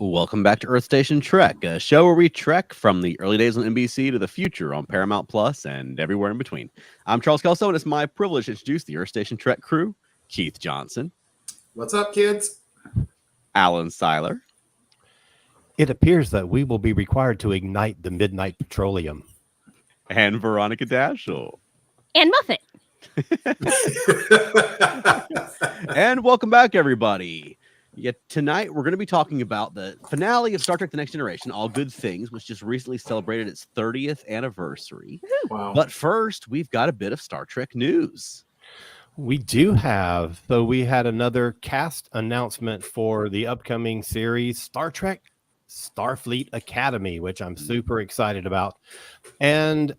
Welcome back to Earth Station Trek, a show where we trek from the early days on NBC to the future on Paramount Plus and everywhere in between. I'm Charles Kelso, and it's my privilege to introduce the Earth Station Trek crew: Keith Johnson, What's up, kids? Alan Seiler, It appears that we will be required to ignite the midnight petroleum. and Veronica Dashel. And Muffet. And welcome back, everybody. Tonight we're going to be talking about the finale of Star Trek: The Next Generation, All Good Things, which just recently celebrated its 30th anniversary. Wow. But first, we've got a bit of Star Trek news. We do have, so we had another cast announcement for the upcoming series, Star Trek Starfleet Academy, which I'm super excited about. And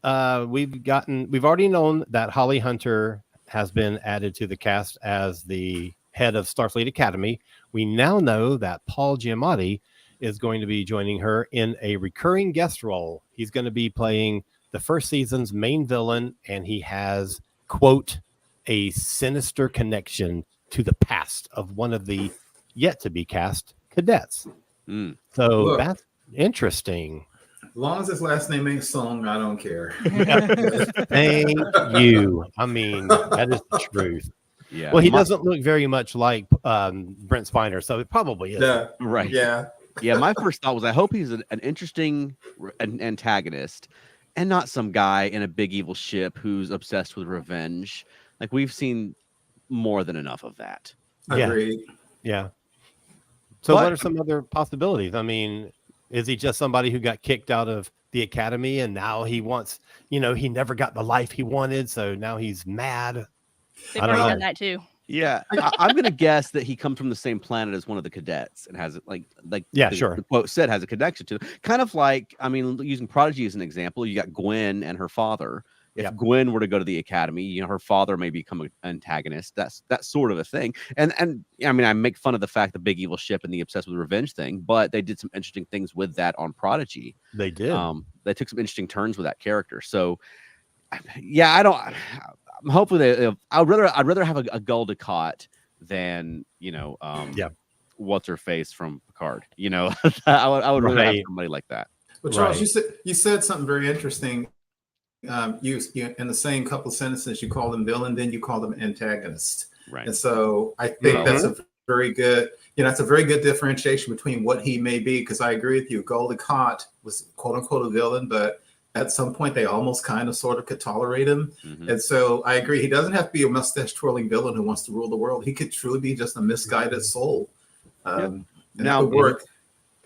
we've already known that Holly Hunter has been added to the cast as the head of Starfleet Academy. We now know that Paul Giamatti is going to be joining her in a recurring guest role. He's going to be playing the first season's main villain, and he has, quote, a sinister connection to the past of one of the yet to be cast cadets. So Look, that's interesting. as long as his last name ain't Song, I don't care. Thank you. I mean, that is the truth. Yeah. Well, he doesn't look very much like Brent Spiner, so it probably is. Right. Yeah. Yeah, my first thought was I hope he's an interesting antagonist and not some guy in a big evil ship who's obsessed with revenge. Like, we've seen more than enough of that. Yeah. Agreed. Yeah. So But- what are some other possibilities? I mean, is he just somebody who got kicked out of the academy and now he wants, he never got the life he wanted, so now he's mad? They've I don't already know. done that too. Yeah, I'm going to guess that he comes from the same planet as one of the cadets and has like Yeah, the, sure. the quote said, has a connection to them. Kind of like, I mean, using Prodigy as an example, you got Gwen and her father. If Yep. Gwen were to go to the academy, her father may become an antagonist. That's sort of a thing. And I mean, I make fun of the fact the big evil ship and the obsessed with revenge thing, but they did some interesting things with that on Prodigy. They did. They took some interesting turns with that character. So, yeah, hopefully I'd rather have a Gul Dukat than what's her face from Picard. I would rather have Right. somebody like that. But Charles, Right. you said something very interesting. You in the same couple of sentences, you called him villain, then you called him antagonist. Right. And so I think that's a very good, it's a very good differentiation between what he may be, because I agree with you. Gul Dukat was quote unquote a villain, but at some point they almost kind of sort of could tolerate him. Mhm. And so I agree. He doesn't have to be a mustache twirling villain who wants to rule the world. He could truly be just a misguided soul. And Now, it would work.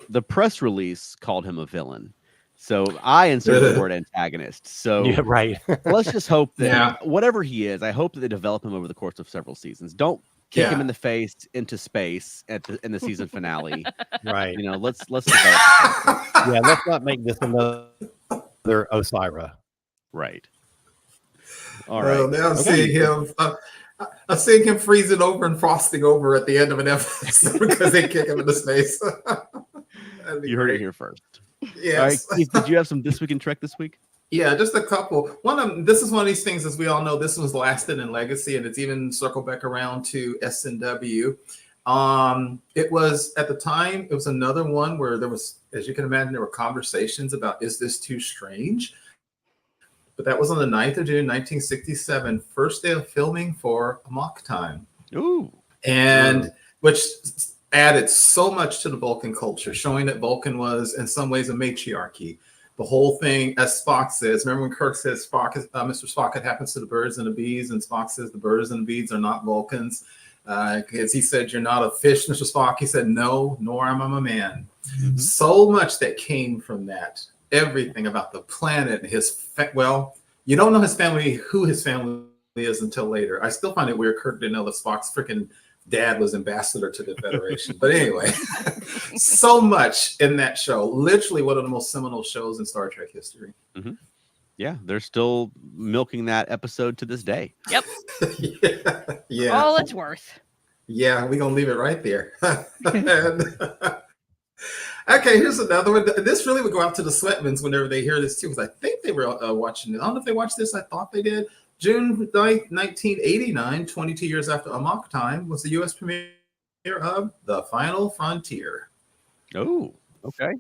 The press release called him a villain. So I inserted the word antagonist. So Yeah, right. let's just hope that Yeah. whatever he is, I hope that they develop him over the course of several seasons. Don't kick him Yeah. in the face into space in the season finale. Right. Let's develop. Yeah, let's not make this another Osira. Right. All right. Well, now I'm seeing him freezing over and frosting over at the end of an episode because they kick him in the space. You heard it here first. Yes. All right, Keith, did you have some This Week in Trek this week? Yeah, just a couple. This is one of these things, as we all know, this was lasted in legacy, and it's even circled back around to SNW. It was at the time, it was another one where there was, as you can imagine, there were conversations about, is this too strange? But that was on the 9th of June, 1967, first day of filming for Amok Time. Ooh. And which added so much to the Vulcan culture, showing that Vulcan was in some ways a matriarchy. The whole thing, as Spock says, remember when Kirk says Mr. Spock, it happens to the birds and the bees, and Spock says the birds and the bees are not Vulcans. Because he said, you're not a fish, Mr. Spock. He said, no, nor am I a man. Mm-hmm. So much that came from that. Everything about the planet, you don't know his family, who his family is until later. I still find it weird Kirk didn't know that Spock's freaking dad was ambassador to the Federation. But anyway, so much in that show. Literally one of the most seminal shows in Star Trek history. Mm-hmm. Yeah, they're still milking that episode to this day. Yep. Yeah. All it's worth. Yeah, we're going to leave it right there. Okay, here's another one. This really would go out to the Sweatmans whenever they hear this too, because I think they were watching it. I don't know if they watched this. I thought they did. June 9th, 1989, 22 years after Amok Time, was the U.S. premiere of The Final Frontier. Oh, okay.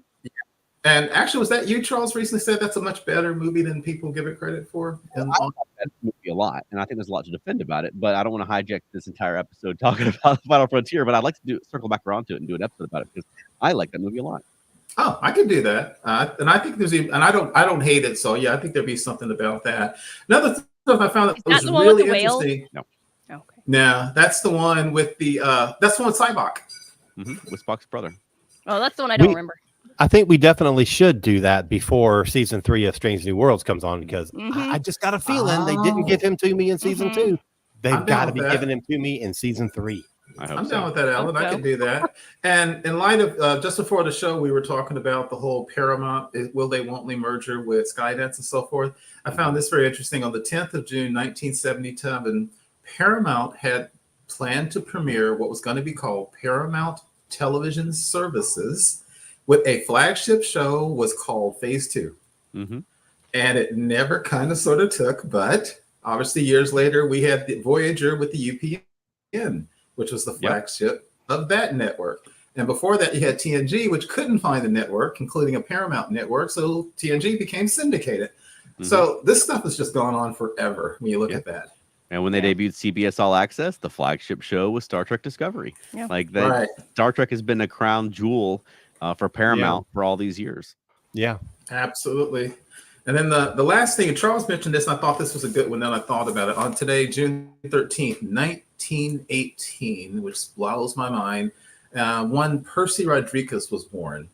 And actually, was that you, Charles, recently said that's a much better movie than people give it credit for? I like that movie a lot, and I think there's a lot to defend about it. But I don't want to hijack this entire episode talking about Final Frontier. But I'd like to circle back around to it and do an episode about it because I like that movie a lot. Oh, I can do that, and I think there's even, and I don't hate it. So yeah, I think there'd be something about that. Another stuff I found that was really interesting. No, okay, no, that's the one with the that's the one with Cybok. With Spock's brother. Oh, that's the one I don't remember. I think we definitely should do that before season 3 of Strange New Worlds comes on because I just got a feeling they didn't give him to me in season 2. They've got to be giving him to me in season 3. I'm down with that, Alan. I can do that. And in light of just before the show, we were talking about the whole Paramount will they won't they merger with Skydance and so forth. I found this very interesting. On the 10th of June, 1977, Paramount had planned to premiere what was going to be called Paramount Television Services, with a flagship show was called Phase 2. And it never kind of sort of took, but obviously years later, we had the Voyager with the UPN, which was the flagship of that network. And before that, you had TNG, which couldn't find a network, including a Paramount network. So TNG became syndicated. So this stuff has just gone on forever when you look at that. And when they debuted CBS All Access, the flagship show was Star Trek Discovery. Like that, Star Trek has been a crown jewel for Paramount for all these years. Yeah, absolutely. And then the last thing, and Charles mentioned this, and I thought this was a good one. Then I thought about it on today, June 13th, 1918, which blows my mind. One Percy Rodriguez was born.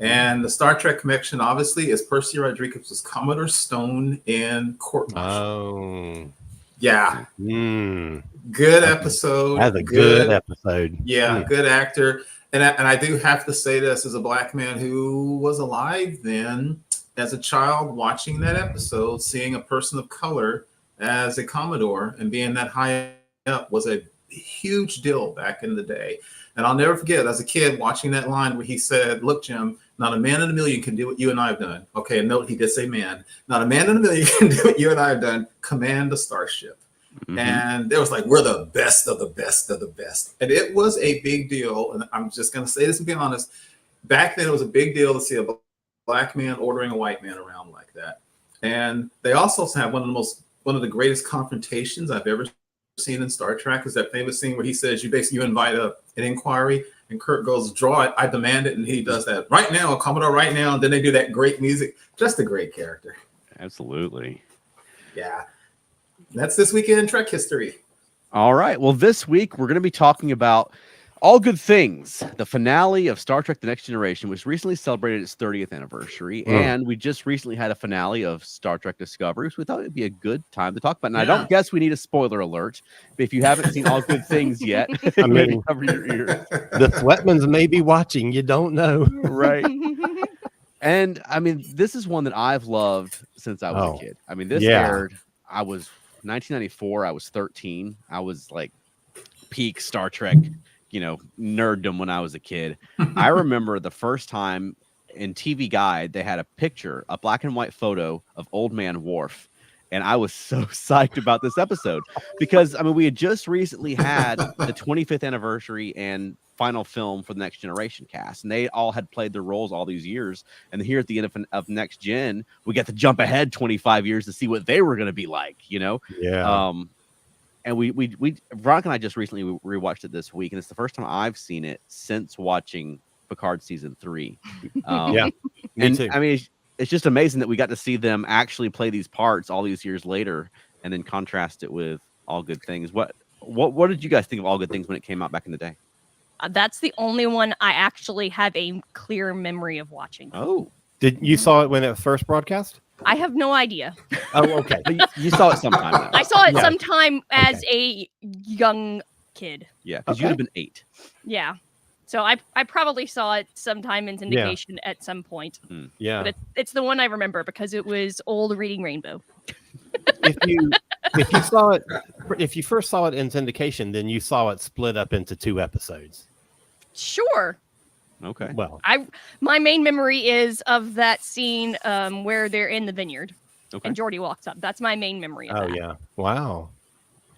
And the Star Trek connection, obviously, is Percy Rodriguez was Commodore Stone in Court Martial. Oh. Yeah. Good episode. That's a good episode. Yeah, good actor. And I do have to say this as a black man who was alive then, as a child, watching that episode, seeing a person of color as a Commodore and being that high up was a huge deal back in the day. And I'll never forget, as a kid, watching that line where he said, "Look, Jim, not a man in a million can do what you and I have done." Okay, note, he did say man. Not a man in a million can do what you and I have done. Command a starship. And it was like, we're the best of the best of the best. And it was a big deal. And I'm just going to say this and be honest. Back then, it was a big deal to see a black man ordering a white man around like that. And they also have one of the greatest confrontations I've ever seen in Star Trek is that famous scene where he says, you invite an inquiry, and Kirk goes, "Draw it, I demand it," and he does that right now, Commodore, right now. And then they do that great music. Just a great character. Absolutely. Yeah. That's this weekend in Trek history. All right. Well, this week we're going to be talking about All Good Things, the finale of Star Trek: The Next Generation, which recently celebrated its 30th anniversary. And we just recently had a finale of Star Trek Discovery, so we thought it'd be a good time to talk about it. And I don't guess we need a spoiler alert, but if you haven't seen All Good Things yet, I mean, cover your ears. The Sweatmans may be watching. You don't know. Right. And I mean, this is one that I've loved since I was a kid. I mean, this aired, I was 1994. I was 13. I was like peak Star Trek, nerddom when I was a kid. I remember the first time in TV Guide, they had a picture, a black and white photo of Old Man Worf. And I was so psyched about this episode because, I mean, we had just recently had the 25th anniversary and final film for the Next Generation cast, and they all had played their roles all these years. And here at the end of Next Gen, we get to jump ahead 25 years to see what they were going to be like, Yeah. And we Veronica and I just recently rewatched it this week, and it's the first time I've seen it since watching Picard season 3. Me too. I mean, it's just amazing that we got to see them actually play these parts all these years later, and then contrast it with All Good Things. What did you guys think of All Good Things when it came out back in the day? That's the only one I actually have a clear memory of watching. Oh, did you saw it when it was first broadcast? I have no idea. Oh, okay. But you saw it sometime. Though. I saw it sometime as a young kid. Yeah, because you'd have been 8. Yeah. So I probably saw it sometime in syndication at some point. Yeah. But it's the one I remember because it was old Reading Rainbow. If you first saw it in syndication, then you saw it split up into 2 episodes. Sure. Okay. Well, my main memory is of that scene where they're in the vineyard and Geordi walks up. That's my main memory of that. Oh yeah. Wow.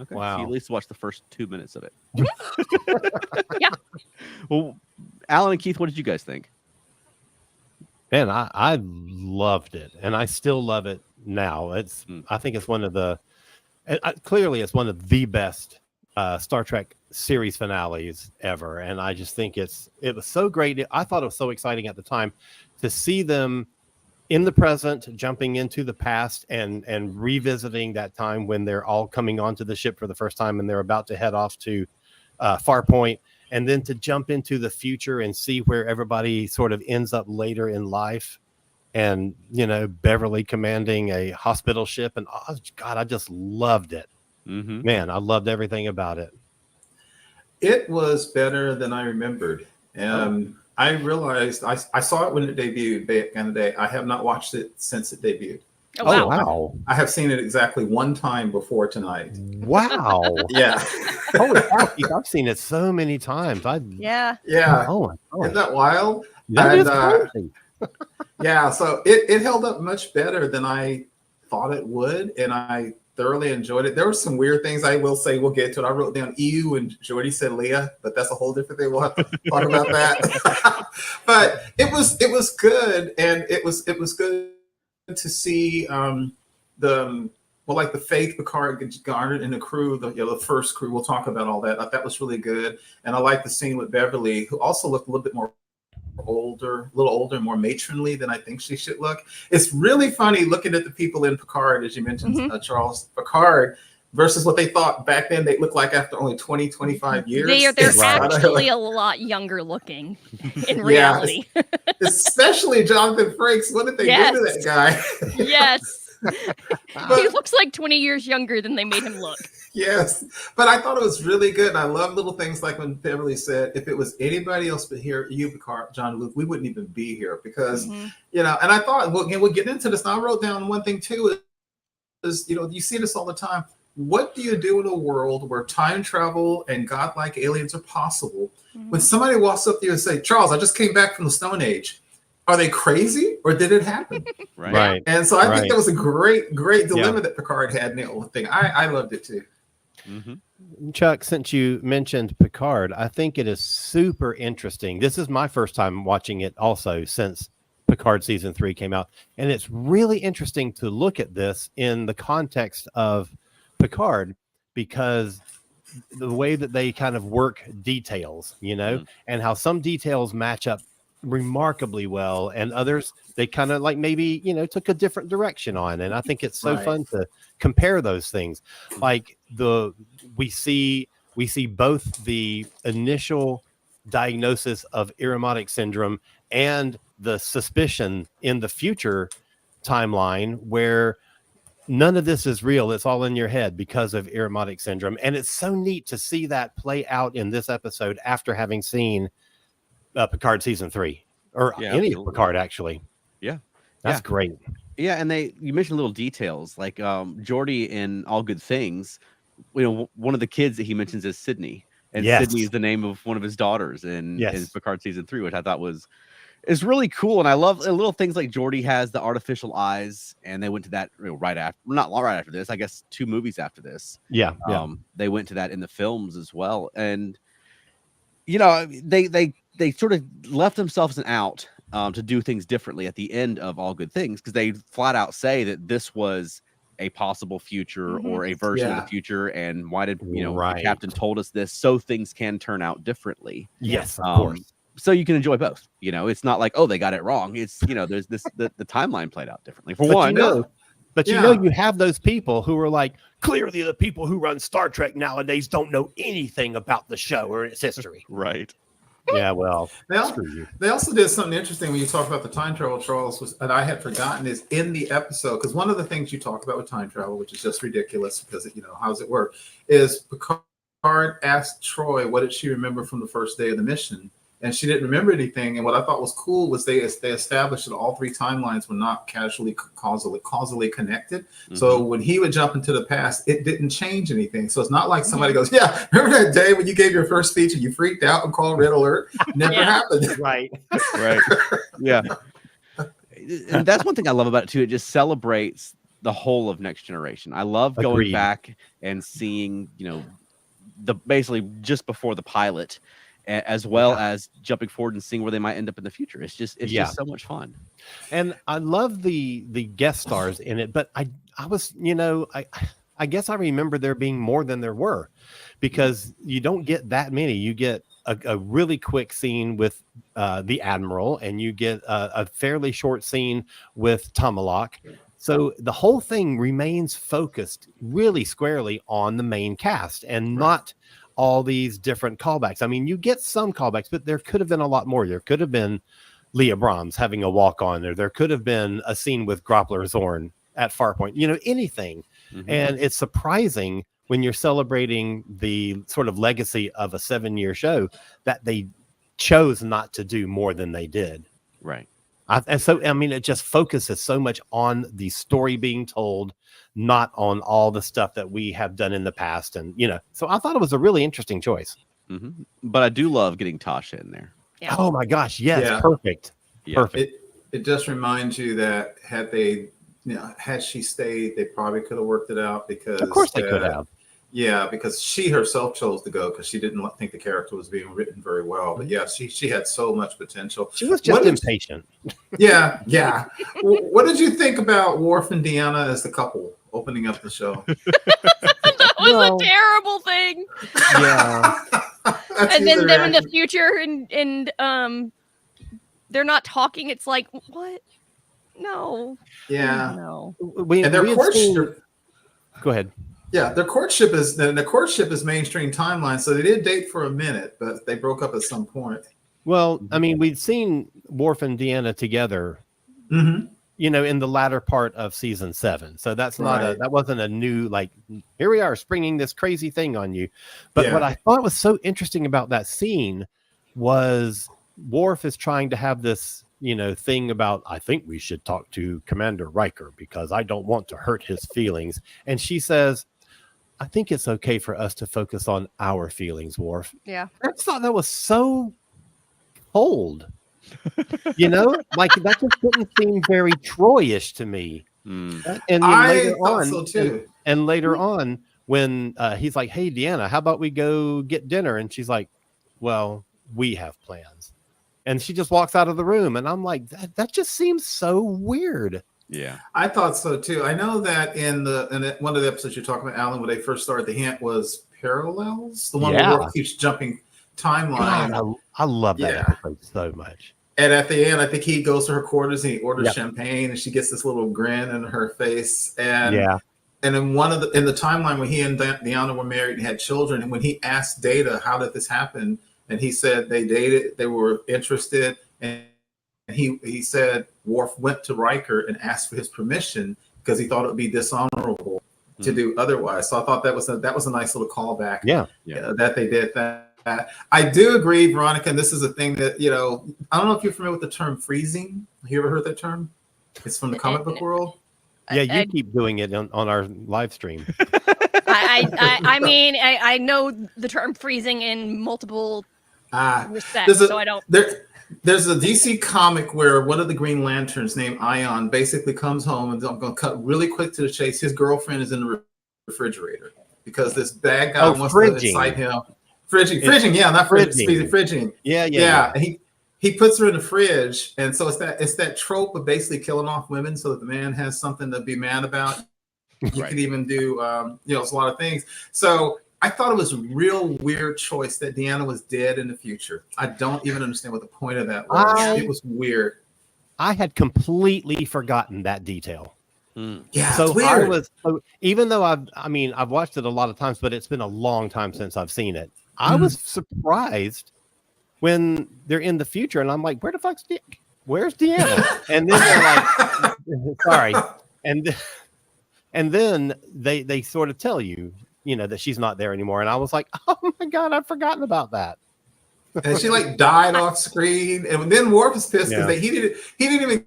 Okay. Wow. So you at least watch the first 2 minutes of it. Yeah. Well, Alan and Keith, what did you guys think? Man, I loved it, and I still love it now. I think it's one of the clearly it's one of the best Star Trek series finales ever, and I just think it was so great. I thought it was so exciting at the time to see them in the present, jumping into the past, and revisiting that time when they're all coming onto the ship for the first time and they're about to head off to Farpoint, and then to jump into the future and see where everybody sort of ends up later in life. And, Beverly commanding a hospital ship. And oh, God, I just loved it. Mm-hmm. Man, I loved everything about it. It was better than I remembered. I realized I saw it when it debuted back in the day. I have not watched it since it debuted. Oh, wow. I have seen it exactly one time before tonight. Wow. Yeah. Holy cow, I've seen it so many times. Yeah. Oh, isn't that wild? That is crazy. Yeah, so it held up much better than I thought it would, and I thoroughly enjoyed it. There were some weird things I will say. We'll get to it. I wrote down EU and Jordy said Leah, but that's a whole different thing. We'll have to talk about that. But it was good, and it was good to see the faith Picard garnered in the crew, the first crew. We'll talk about all that. That was really good, and I like the scene with Beverly, who also looked a little bit more older, more matronly than I think she should look. It's really funny looking at the people in Picard, as you mentioned, Charles, Picard, versus what they thought back then they looked like after only 20, 25 years. They're actually a lot younger looking in reality. Especially Jonathan Frakes. What did they do to that guy? Yes. He looks like 20 years younger than they made him look. Yes, but I thought it was really good. And I love little things like when Beverly said, if it was anybody else but here, you, Picard, John, Luke, we wouldn't even be here because, and I thought, we'll get into this. And I wrote down one thing too, is, you see this all the time. What do you do in a world where time travel and godlike aliens are possible? When somebody walks up to you and say, Charles, I just came back from the Stone Age. Are they crazy or did it happen? Right. And so I think that was a great dilemma that Picard had in the whole thing. I loved it too. Chuck, since you mentioned Picard, I think it is super interesting. This is my first time watching it also since Picard season 3 came out. And it's really interesting to look at this in the context of Picard, because the way that they kind of work details, and how some details match up remarkably well and others they kind of like maybe took a different direction on, and I think it's so fun to compare those things. Like we see both the initial diagnosis of Irumodic syndrome and the suspicion in the future timeline where none of this is real, it's all in your head because of Irumodic syndrome. And it's so neat to see that play out in this episode after having seen Picard season 3 or any of Picard actually. That's great. And you mentioned little details like Geordi in All Good Things. One of the kids that he mentions is Sydney, and Sydney is the name of one of his daughters in Picard season 3, which I thought is really cool. And I love little things like Geordi has the artificial eyes, and they went to that not right after this, I guess 2 movies after this. They went to that in the films as well, and they sort of left themselves an out to do things differently at the end of All Good Things, because they flat out say that this was a possible future or a version of the future, and why did the captain told us this, so things can turn out differently. Yes, of course. So you can enjoy both. It's not like, oh, they got it wrong. It's there's this the timeline played out differently. But you have those people who are like, clearly the people who run Star Trek nowadays don't know anything about the show or its history. Right. Yeah, well, they also did something interesting when you talk about the time travel, Charles, and I had forgotten, is in the episode, because one of the things you talk about with time travel, which is just ridiculous because how does it work, is Picard asked Troy what did she remember from the first day of the mission, and she didn't remember anything. And what I thought was cool was they established that all 3 timelines were not causally connected. So when he would jump into the past, it didn't change anything. So it's not like somebody goes, remember that day when you gave your first speech and you freaked out and called red alert? Never happened. Right. Yeah. And that's one thing I love about it too. It just celebrates the whole of Next Generation. I love going back and seeing, the basically just before the pilot, as well as jumping forward and seeing where they might end up in the future. It's just so much fun. And I love the guest stars in it, but I was, I guess I remember there being more than there were, because you don't get that many. You get a really quick scene with the Admiral, and you get a fairly short scene with Tomalak. So the whole thing remains focused really squarely on the main cast and not all these different callbacks. I mean, you get some callbacks, but there could have been a lot more. There could have been Leah Brahms having a walk on there. There could have been a scene with Groppler Zorn at Farpoint, anything. Mm-hmm. And it's surprising when you're celebrating the sort of legacy of a 7-year show that they chose not to do more than they did. Right. And so, I mean, it just focuses so much on the story being told, not on all the stuff that we have done in the past. And, so I thought it was a really interesting choice. Mm-hmm. But I do love getting Tasha in there. Yeah. Oh my gosh. Yes. Perfect. Yeah. Perfect. It just reminds you that had she stayed, they probably could have worked it out, because of course they could have. Yeah, because she herself chose to go because she didn't think the character was being written very well. But yeah, she had so much potential. She was just impatient. Yeah. What did you think about Worf and Deanna as the couple opening up the show? That was a terrible thing. Yeah. And then them in the future and they're not talking. It's like, what? No. Yeah. No. And their courtship. Go ahead. Yeah, their courtship is mainstream timeline. So they did date for a minute, but they broke up at some point. Well, I mean, we'd seen Worf and Deanna together, in the latter part of season 7. So that's that wasn't a new, like, here we are springing this crazy thing on you. But what I thought was so interesting about that scene was Worf is trying to have this, thing about, I think we should talk to Commander Riker because I don't want to hurt his feelings. And she says, I think it's okay for us to focus on our feelings, Worf. Yeah. I thought that was so cold. Like that just didn't seem very Troyish to me. And then I thought so too. And later on, when he's like, hey, Deanna, how about we go get dinner? And she's like, well, we have plans. And she just walks out of the room. And I'm like, that just seems so weird. Yeah, I thought so too. I know that in one of the episodes you're talking about, Alan, when they first started, the hint was Parallels, the one where Worf keeps jumping timeline. God, I love that episode so much. And at the end, I think he goes to her quarters and he orders champagne, and she gets this little grin in her face. And and in in the timeline when he and Deanna were married and had children, and when he asked Data how did this happen, and he said they dated, they were interested, and he said Worf went to Riker and asked for his permission because he thought it would be dishonorable to do otherwise. So I thought that was a nice little callback. That they did that. I do agree, Veronica, and this is a thing that, I don't know if you're familiar with the term freezing. Have you ever heard that term? It's from the comic book world. Yeah, you keep doing it on our live stream. I mean, I know the term freezing in multiple respects, so I don't. There's a DC comic where one of the Green Lanterns named Ion basically comes home, and I'm going to cut really quick to the chase. His girlfriend is in the refrigerator because this bad guy wants to incite him. Fridging, yeah, not fridging. Yeah. And he puts her in the fridge, and so it's that trope of basically killing off women so that the man has something to be mad about. You could even do, it's a lot of things. So I thought it was a real weird choice that Deanna was dead in the future. I don't even understand what the point of that was. It was weird. I had completely forgotten that detail. Yeah, so it's weird. Even though I've watched it a lot of times, but it's been a long time since I've seen it. I was surprised when they're in the future, and I'm like, where's Deanna? And then they're like, sorry. And then they sort of tell you, that she's not there anymore. And I was like, oh my God, I've forgotten about that. And she died off screen. And then Worf was pissed because he didn't even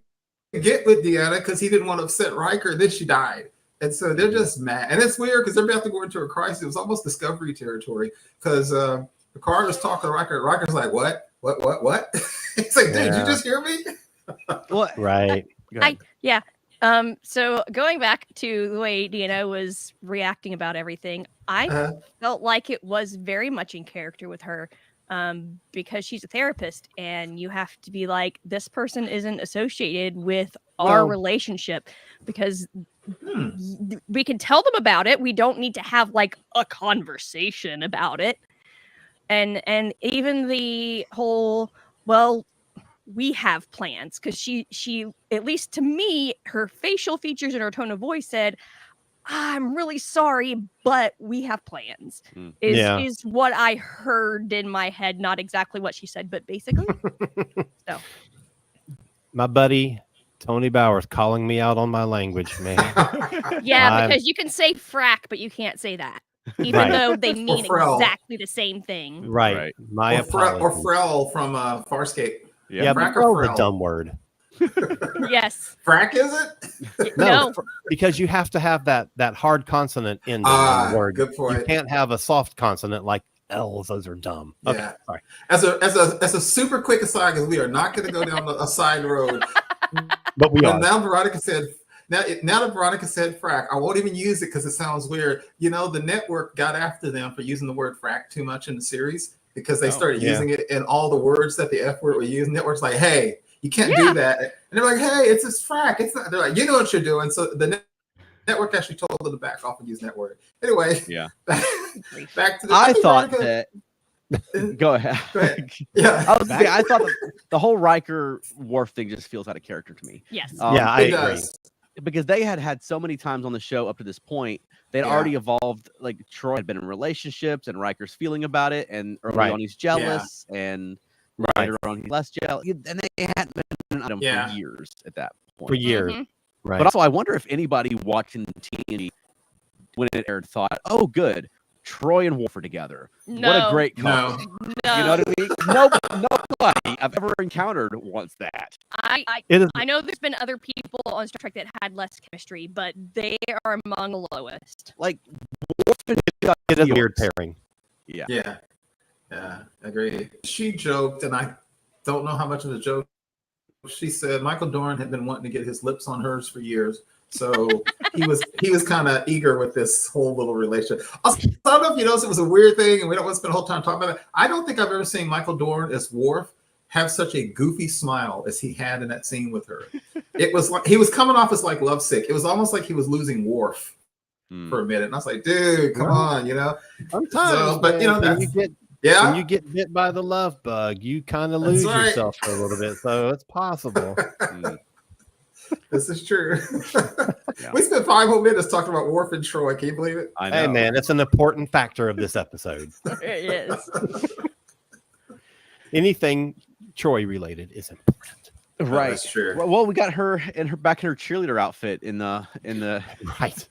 get with Deanna because he didn't want to upset Riker. Then she died. And so they're just mad. And it's weird because they're about to go into a crisis. It was almost Discovery territory because Picard was talking to Riker. Riker's like, what? It's like, dude, you just hear me? What? Right. So going back to the way Deanna was reacting about everything, I felt like it was very much in character with her. because she's a therapist, and you have to be like, this person isn't associated with our relationship, because we can tell them about it. We don't need to have like a conversation about it. And even the whole, well, we have plans, because she, at least to me, her facial features and her tone of voice said, I'm really sorry, but we have plans. Is what I heard in my head. Not exactly what she said, but basically. So, my buddy Tony Bowers calling me out on my language, man. Yeah, because you can say frack, but you can't say that, even though they mean exactly the same thing. Right. My apologies. Or Frel from Farscape. Yeah, frack but or a dumb word. Yes. Frack, is it? No, because you have to have that hard consonant in the word. Good point. You can't have a soft consonant like L's. Those are dumb. Okay, yeah. Sorry. As a super quick aside, because we are not going to go down a side road. But we are. Now Veronica said. Now that Veronica said frack, I won't even use it because it sounds weird. You know, the network got after them for using the word frack too much in the series, because they started using it in all the words that the F word were using. Network's like, hey, you can't do that. And they're like, hey, it's this frack. It's not. They're like, you know what you're doing. So the network actually told them to back off and use that word. Anyway, back to the. I thought that. Go ahead. Go ahead. Yeah, I thought the whole Riker Worf thing just feels out of character to me. Yes. I agree. Because they had so many times on the show up to this point, they'd already evolved. Like Troy had been in relationships, and Riker's feeling about it, and early on he's jealous, and later on he's less jealous, and they hadn't been an item for years at that point. For years, right? But also, I wonder if anybody watching TNG when it aired thought, "Oh, good, Troy and Worf are together. No. What a great couple." No. You know what I mean? Nobody I've ever encountered wants that. I know there's been other people on Star Trek that had less chemistry, but they are among the lowest. Like, it is a weird pairing. Yeah, agree. She joked, and I don't know how much of a joke. She said Michael Dorn had been wanting to get his lips on hers for years. So he was kind of eager with this whole little relationship. Also, I don't know if you noticed, it was a weird thing, and we don't want to spend a whole time talking about it. I don't think I've ever seen Michael Dorn as Worf have such a goofy smile as he had in that scene with her. It was like he was coming off as like lovesick. It was almost like he was losing Worf for a minute. And I was like, dude, come on, you know. Sometimes, but you know, when you get bit by the love bug, you kind of lose yourself for a little bit. So it's possible. This is true. We spent 5 whole minutes talking about Worf and Troy. Can you believe it? I know. Hey, man, it's an important factor of this episode. It is. Anything Troy related is important. Right. That's true. Well, we got her back in her cheerleader outfit in the right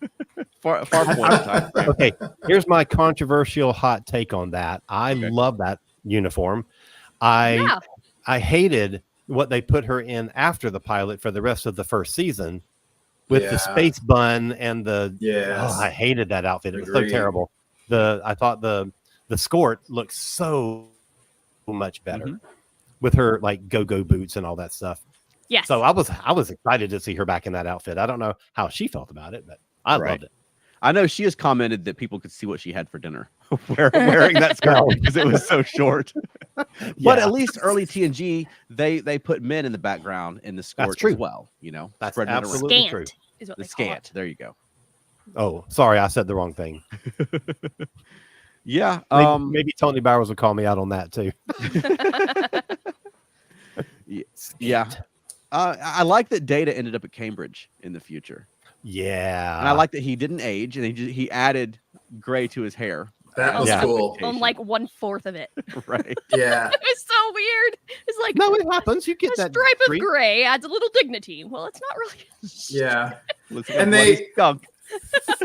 far point time. Okay, here's my controversial hot take on that. I love that uniform. I hated what they put her in after the pilot for the rest of the first season with the space bun and the I hated that outfit. It was so terrible. I thought the skort looked so much better with her like go-go boots and all that stuff. Yes. So I was excited to see her back in that outfit. I don't know how she felt about it, but I loved it. I know she has commented that people could see what she had for dinner wearing that skirt because it was so short. But at least early TNG, they put men in the background in the skirt as well. You know, that's absolutely true. Is what the they call scant. it. There you go. Oh, sorry, I said the wrong thing. Yeah. Maybe Tony Bowers will call me out on that too. Yeah. I like that Data ended up at Cambridge in the future. Yeah. And I like that he didn't age and he added gray to his hair. That was cool. On like 1/4 of it. Right. Yeah. It was so weird. It's like, no, it happens. You get a that stripe of gray adds a little dignity. Well, it's not really. Yeah. And they skunk.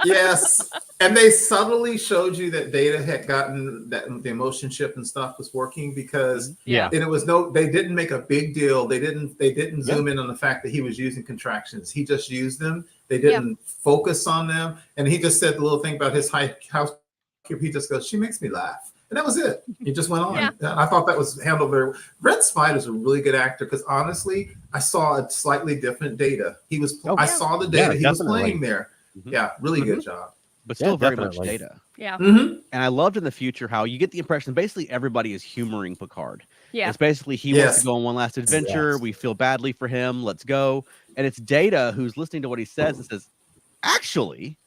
Yes, and they subtly showed you that Data had gotten that the emotion chip and stuff was working because and it was they didn't make a big deal. They didn't zoom in on the fact that he was using contractions. He just used them. They didn't focus on them, and he just said the little thing about his housekeeper. He just goes, "She makes me laugh," and that was it. He just went on. Yeah. I thought that was handled very well. Red Spide is a really good actor because honestly, I saw a slightly different Data. I saw the Data he was playing there. Yeah, really good job. but still very much definitely. Data. Yeah. Mm-hmm. And I loved in the future how you get the impression basically everybody is humoring Picard. Yeah. It's basically he wants to go on one last adventure. We feel badly for him. Let's go. And it's Data who's listening to what he says and says, actually,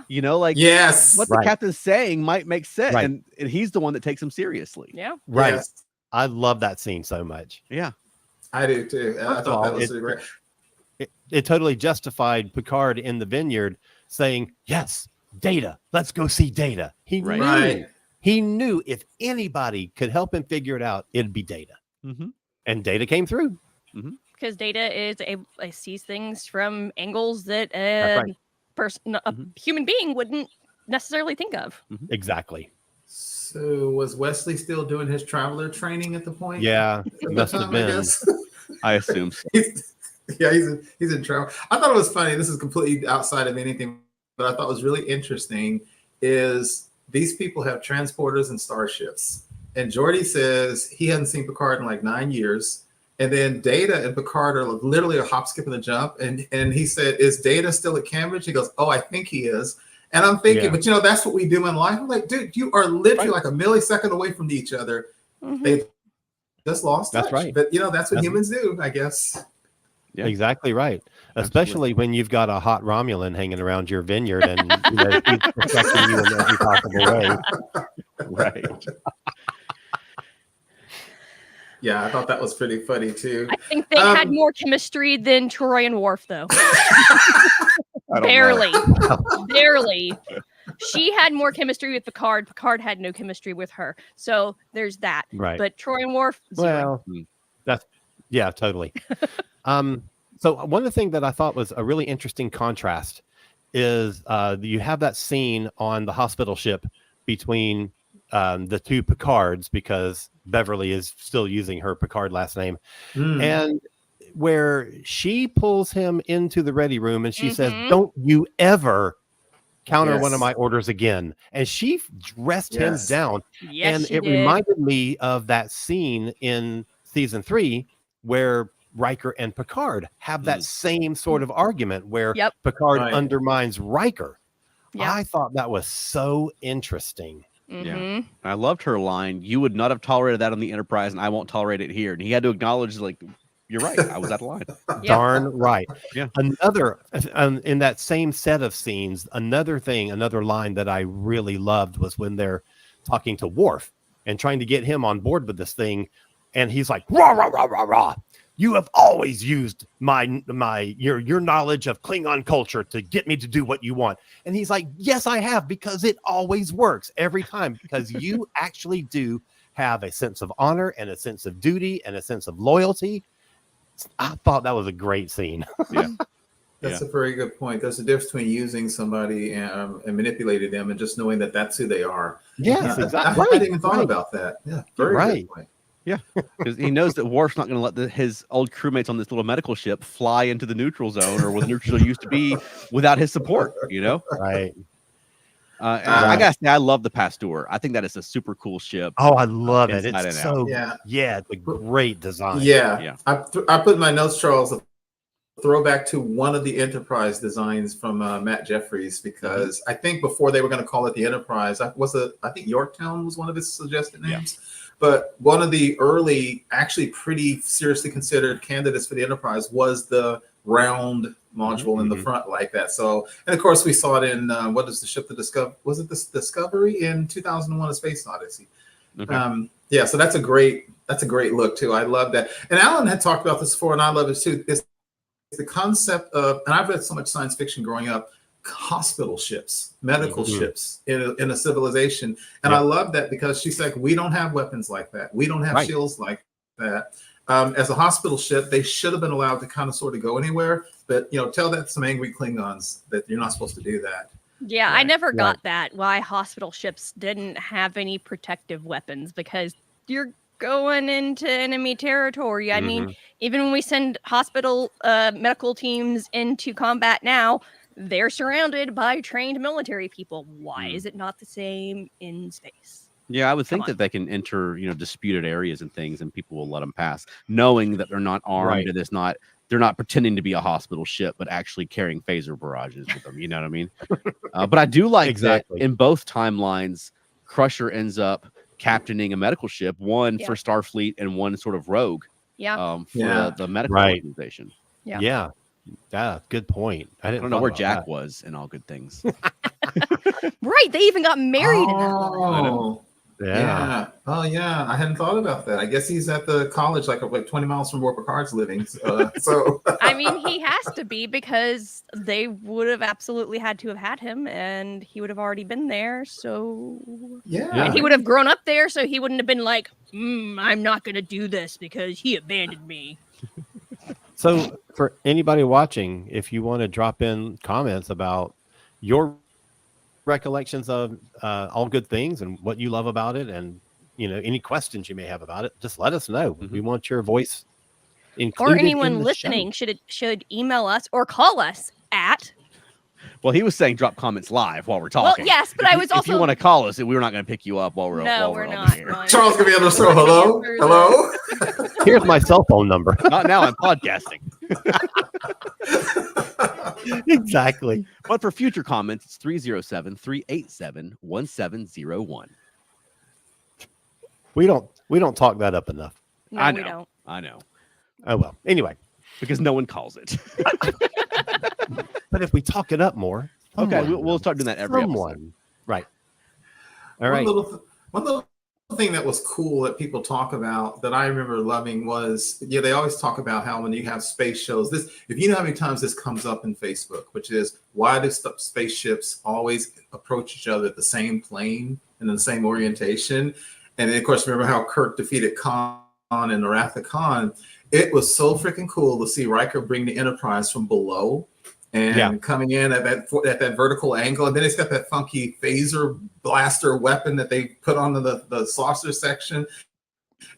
you know, like what the captain's saying might make sense. Right. And he's the one that takes him seriously. Yeah. Right. Yes. I love that scene so much. Yeah. I do too. I thought that was really great. It totally justified Picard in the vineyard saying, yes, Data, let's go see Data. He knew if anybody could help him figure it out, it'd be Data. Mm-hmm. And Data came through. Mm-hmm. Because Data is sees things from angles that a human being wouldn't necessarily think of. Mm-hmm. Exactly. So was Wesley still doing his traveler training at the point? Yeah, must have been. I assume so. He's in travel. I thought it was funny. This is completely outside of anything, but I thought was really interesting is these people have transporters and starships. And Geordi says he hasn't seen Picard in like 9 years. And then Data and Picard are literally a hop, skip, and a jump. And he said, is Data still at Cambridge? He goes, oh, I think he is. And I'm thinking, but you know, that's what we do in life. I'm like, dude, you are literally like a millisecond away from each other. Mm-hmm. They just lost touch. That's right. But you know, that's what humans do, I guess. Yeah. Exactly right. Especially when you've got a hot Romulan hanging around your vineyard and you know, he's protecting you in every possible way. Right. Yeah, I thought that was pretty funny too. I think they had more chemistry than Troy and Worf, though. Barely. She had more chemistry with Picard. Picard had no chemistry with her. So there's that. Right. But Troy and Worf, zero. Well, totally. So one of the things that I thought was a really interesting contrast is you have that scene on the hospital ship between the two Picards, because Beverly is still using her Picard last name, and where she pulls him into the ready room and she says, don't you ever counter one of my orders again. And she dressed him down. Yes, and it did. reminded me of that scene in season 3 where Riker and Picard have that same sort of argument where Picard undermines Riker. I thought that was so interesting. Yeah, I loved her line. You would not have tolerated that on the Enterprise, and I won't tolerate it here. And he had to acknowledge, like, you're right. I was out of line. Darn right. Yeah. Another in that same set of scenes, another line that I really loved was when they're talking to Worf and trying to get him on board with this thing, and he's like, rah rah rah rah rah. You have always used your knowledge of Klingon culture to get me to do what you want. And he's like, yes, I have, because it always works every time, because you actually do have a sense of honor and a sense of duty and a sense of loyalty. I thought that was a great scene. Yeah. That's a very good point. There's a difference between using somebody and manipulating them and just knowing that that's who they are. Yes, exactly. I hadn't even thought about that. Yeah, very good point. Yeah, because he knows that Worf's not going to let his old crewmates on this little medical ship fly into the neutral zone or where the neutral zone used to be without his support, you know? Right. I got to say, I love the Pasteur. I think that is a super cool ship. Oh, I love it. Inside It's and so, out. it's a great design. Yeah. I put in my notes, Charles, a throwback to one of the Enterprise designs from Matt Jeffries, because I think before they were going to call it the Enterprise, I think Yorktown was one of his suggested names. But one of the early, actually pretty seriously considered candidates for the Enterprise was the round module in the front like that. So, and of course we saw it in, what is the ship, was it the Discovery in 2001: A Space Odyssey? Okay. So that's a great look too. I love that. And Alan had talked about this before, and I love it too. It's the concept of, and I've read so much science fiction growing up, hospital ships, medical ships in a civilization. And I love that, because she's like, we don't have weapons like that. We don't have shields like that. As a hospital ship, they should have been allowed to kind of sort of go anywhere. But, you know, tell that to some angry Klingons that you're not supposed to do that. Yeah, I never got that, why hospital ships didn't have any protective weapons, because you're going into enemy territory. I mean, even when we send hospital medical teams into combat now, they're surrounded by trained military people. Why is it not the same in space? Yeah, I would think that they can enter, disputed areas and things, and people will let them pass, knowing that they're not armed and it's not they're not pretending to be a hospital ship, but actually carrying phaser barrages with them. You know what I mean? But I do like that in both timelines, Crusher ends up captaining a medical ship, one for Starfleet and one sort of rogue. For the medical organization. Yeah, good point. I don't know where Jack was in All Good Things. Right, they even got married in that one. Yeah. Oh, yeah. I hadn't thought about that. I guess he's at the college, like 20 miles from where Picard's living. So I mean, he has to be, because they would have absolutely had to have had him, and he would have already been there. So and he would have grown up there, so he wouldn't have been like, I'm not going to do this because he abandoned me. So for anybody watching, if you want to drop in comments about your recollections of All Good Things and what you love about it, and any questions you may have about it, just let us know. We want your voice included. Or anyone listening should email us or call us at. Well, he was saying drop comments live while we're talking. Well, yes, but I was also. If you want to call us, we're not going to pick you up while we're. No, we're not. Here. Charles gonna be able to say hello. Here's my cell phone number. Not now. I'm podcasting. Exactly. But for future comments, it's 307-387-1701. We don't talk that up enough. No, I know. We don't. I know. Oh well. Anyway, because no one calls it. But if we talk it up more, okay, we'll start doing that every episode. Right. All right. One little thing that was cool that people talk about that I remember loving was, they always talk about how when you have space shows, if you know how many times this comes up in Facebook, which is why do spaceships always approach each other at the same plane and in the same orientation? And then, of course, remember how Kirk defeated Khan in the Wrath of Khan? It was so freaking cool to see Riker bring the Enterprise from below and coming in at that vertical angle. And then it's got that funky phaser blaster weapon that they put on the saucer section.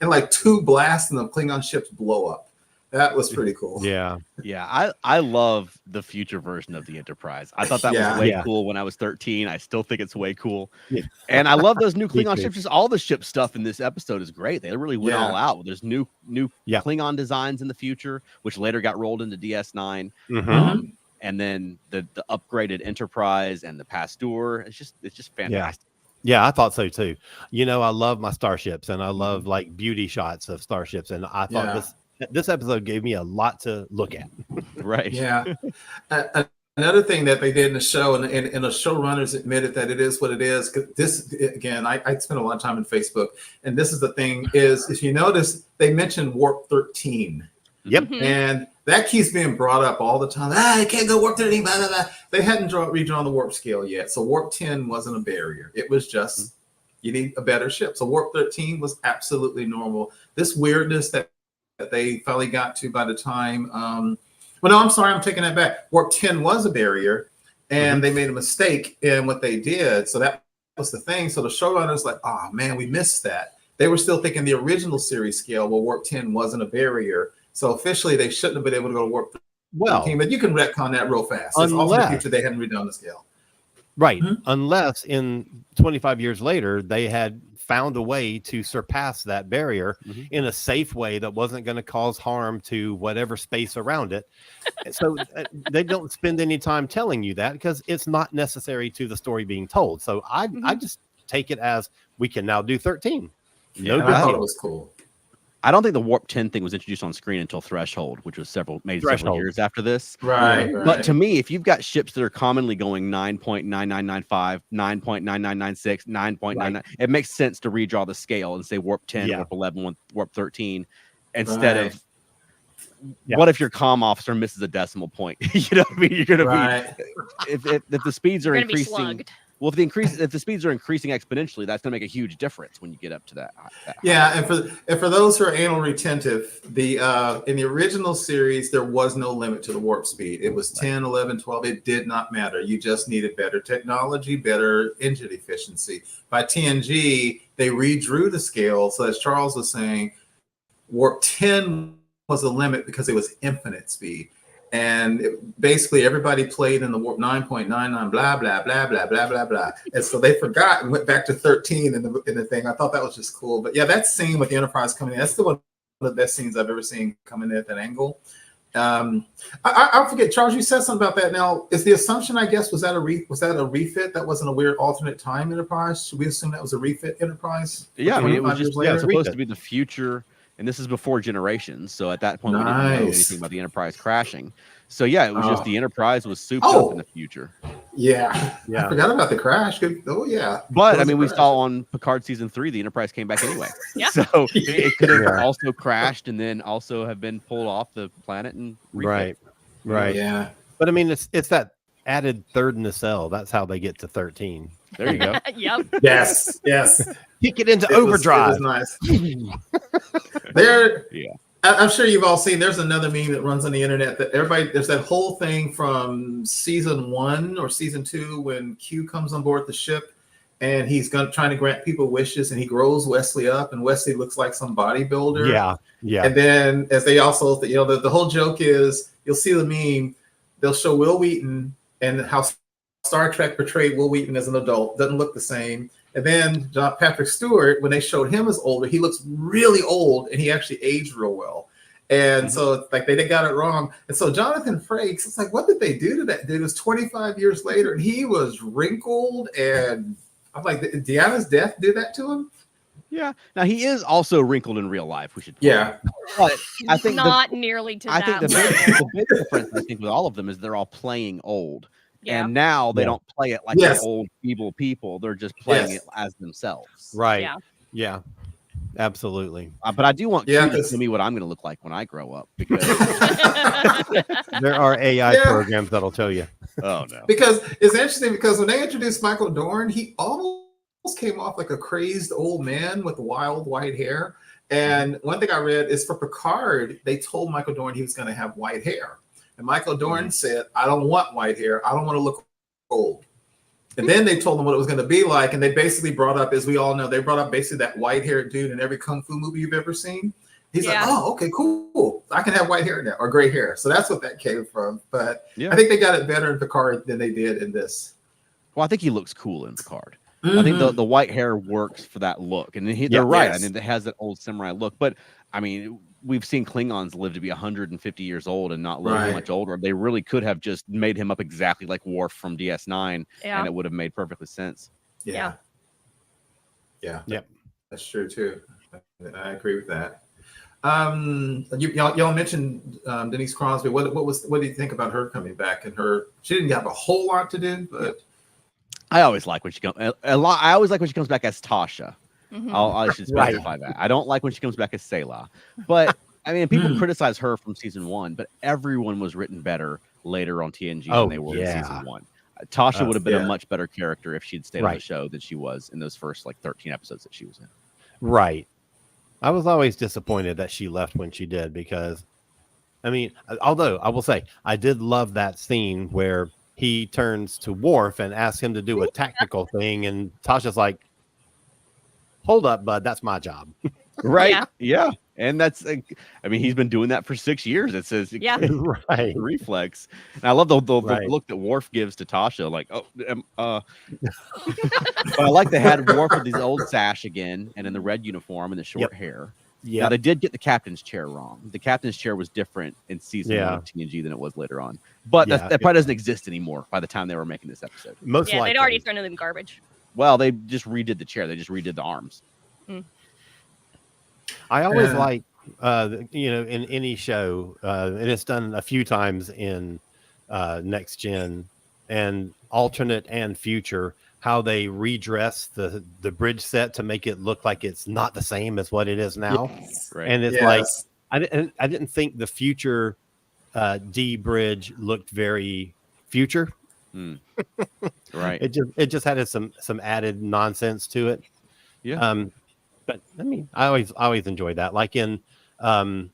And like 2 blasts and the Klingon ships blow up. That was pretty cool. Yeah. Yeah. I love the future version of the Enterprise. I thought that was way cool when I was 13. I still think it's way cool. Yeah. And I love those new Klingon ships. Just all the ship stuff in this episode is great. They really went all out. There's new Klingon designs in the future, which later got rolled into DS9. And then the upgraded Enterprise and the Pasteur. It's just fantastic. Yeah, I thought so too. I love my starships, and I love like beauty shots of starships, and I thought this episode gave me a lot to look at. Right. Yeah. Another thing that they did in the show, and the showrunners admitted that it is what it is. This, again, I spent a lot of time on Facebook, and this is the thing is, if you notice, they mentioned Warp 13. Yep. And that keeps being brought up all the time. I can't go Warp 13, blah, blah, blah. They hadn't redrawn the warp scale yet. So Warp 10 wasn't a barrier. It was just, you need a better ship. So Warp 13 was absolutely normal. This weirdness that they finally got to by the time, well, no, I'm sorry, I'm taking that back. Warp 10 was a barrier, and they made a mistake in what they did. So that was the thing. So the showrunners like, oh man, we missed that. They were still thinking the original series scale where Warp 10 wasn't a barrier. So officially, they shouldn't have been able to go to Warp 13, but you can retcon that real fast. It's also in the future they hadn't redone the scale. Right. Unless in 25 years later, they had found a way to surpass that barrier in a safe way that wasn't going to cause harm to whatever space around it. So they don't spend any time telling you that because it's not necessary to the story being told. So I just take it as we can now do 13. I thought it was cool. I don't think the Warp 10 thing was introduced on screen until Threshold, which was several years after this. Right. But to me, if you've got ships that are commonly going 9.9995, 9.9996, 9.99, it makes sense to redraw the scale and say Warp 10, Warp 11, Warp 13, instead of what if your comm officer misses a decimal point? You know what I mean? You're going to be, if the speeds are increasing. Well, if the speeds are increasing exponentially, that's going to make a huge difference when you get up to that. And for those who are anal retentive, in the original series there was no limit to the warp speed. It was 10, 11, 12. It did not matter. You just needed better technology, better engine efficiency. By TNG, they redrew the scale. So as Charles was saying, Warp 10 was the limit because it was infinite speed. And basically everybody played in the Warp 9.99, blah, blah, blah, blah, blah, blah, blah. And so they forgot and went back to 13 in the thing. I thought that was just cool. But yeah, that scene with the Enterprise coming in, that's one of the best scenes I've ever seen coming in at that angle. I forget, Charles, you said something about that. Now, is the assumption, I guess, was that a refit? That wasn't a weird alternate time Enterprise? Should we assume that was a refit Enterprise? Yeah, I mean, it was 25 just years later? supposed to be the future, and this is before Generations. So at that point, we didn't know anything about the Enterprise crashing. So yeah, it was just the Enterprise was souped up in the future. Yeah, I forgot about the crash. Oh yeah, but I mean, we saw on Picard season 3, the Enterprise came back anyway. Yeah. So it could have also crashed and then also have been pulled off the planet and refit. Right. Yeah. But I mean, it's that added third in the cell. That's how they get to 13. There you go. Yep. Yes. Kick it into overdrive. It was nice. There. Yeah. I'm sure you've all seen. There's another meme that runs on the internet that there's that whole thing from season 1 or season 2 when Q comes on board the ship and he's trying to grant people wishes and he grows Wesley up and Wesley looks like some bodybuilder. Yeah. And then as they also, the whole joke is you'll see the meme. They'll show Will Wheaton and how Star Trek portrayed Will Wheaton as an adult. Doesn't look the same. And then Patrick Stewart, when they showed him as older, he looks really old and he actually aged real well. And so it's like they got it wrong. And so Jonathan Frakes, it's like, what did they do to that dude? It was 25 years later and he was wrinkled. And I'm like, did Deanna's death do that to him? Yeah. Now he is also wrinkled in real life. We should. But I think not nearly to that. I think the big difference I think with all of them is they're all playing old. Yeah. And now they don't play it like they're old, evil people. They're just playing it as themselves. Right. Yeah. Absolutely. But I do want you to tell me what I'm going to look like when I grow up. Because there are AI programs that'll tell you. Oh, no. Because it's interesting because when they introduced Michael Dorn, he almost came off like a crazed old man with wild white hair. And one thing I read is for Picard, they told Michael Dorn he was going to have white hair. And Michael Dorn said, I don't want white hair. I don't want to look old. And then they told him what it was going to be like. And they basically brought up, as we all know, they brought up basically that white-haired dude in every Kung Fu movie you've ever seen. He's like, oh, okay, cool. I can have white hair now or gray hair. So that's what that came from. But I think they got it better in Picard than they did in this. Well, I think he looks cool in Picard. I think the white hair works for that look. And they're right. I mean, it has that old samurai look. But, I mean, we've seen Klingons live to be 150 years old and not look much older. They really could have just made him up exactly like Worf from DS9, and it would have made perfectly sense. Yeah. That's true too. I agree with that. Y'all mentioned Denise Crosby. What do you think about her coming back? And she didn't have a whole lot to do, but I always like when she comes. I always like when she comes back as Tasha. I should specify that. I don't like when she comes back as Selah. But I mean, people criticize her from season 1, but everyone was written better later on TNG than they were in season 1. Tasha would have been a much better character if she'd stayed on the show than she was in those first 13 episodes that she was in. Right. I was always disappointed that she left when she did because, I mean, although I will say I did love that scene where he turns to Worf and asks him to do a tactical thing, and Tasha's like, hold up, bud. That's my job. Right. Yeah. And that's, I mean, he's been doing that for 6 years. It says, right. Reflex. And I love the look that Worf gives to Tasha. Like, but I like they had Worf with his old sash again and in the red uniform and the short hair. Yeah. Now, they did get the captain's chair wrong. The captain's chair was different in season 1 of TNG than it was later on. But that probably doesn't exist anymore by the time they were making this episode. Most likely. They'd already thrown it in garbage. Well, they just redid the chair. They just redid the arms. I always like, in any show, and it's done a few times in Next Gen and alternate and future, how they redress the bridge set to make it look like it's not the same as what it is now. Yes. Right. And it's like, I didn't think the future D bridge looked very future. Right. It just had some added nonsense to it. Yeah. But I mean, I always enjoyed that. Like in, never